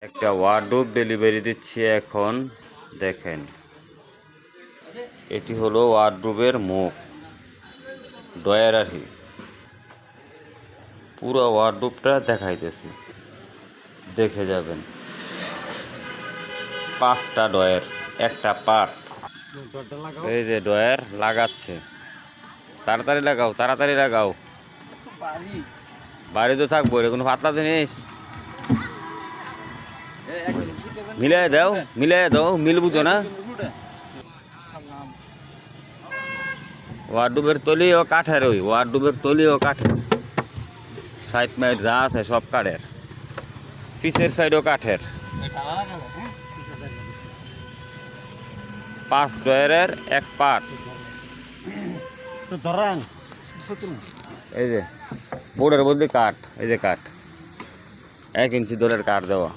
একটা wardrobe delivery দিচ্ছি এখন। দেখেন, এটি হলো ওয়ার্ডরোবের মুখ, ডয়ার আর কি। পুরো ওয়ার্ডরোবটা দেখাইতেছি, দেখে যাবেন। 5টা ডয়ার, একটা পার্ট। এই যে ডয়ার লাগাচ্ছে, তাড়াতাড়ি লাগাও, তাড়াতাড়ি লাগাও। বাড়ি তো থাকবো, রে কোনো পাতলা জিনিস মিলাই দাও, মিলাই দাও, মিল বুঝো না। ওয়ার্ডরোবের তলি ও কাঠের, ওই ওয়ার্ডরোবের তলি ও কাঠের, সাইড মাইড যা আছে সব কাঠের, পিছের সাইডও কাঠের। 5 ডয়ারের এক পার্ট। এই যে বোর্ডের মধ্যে কাঠ, এই যে কাঠ 1 ইঞ্চি দরের কাঠ দেওয়া।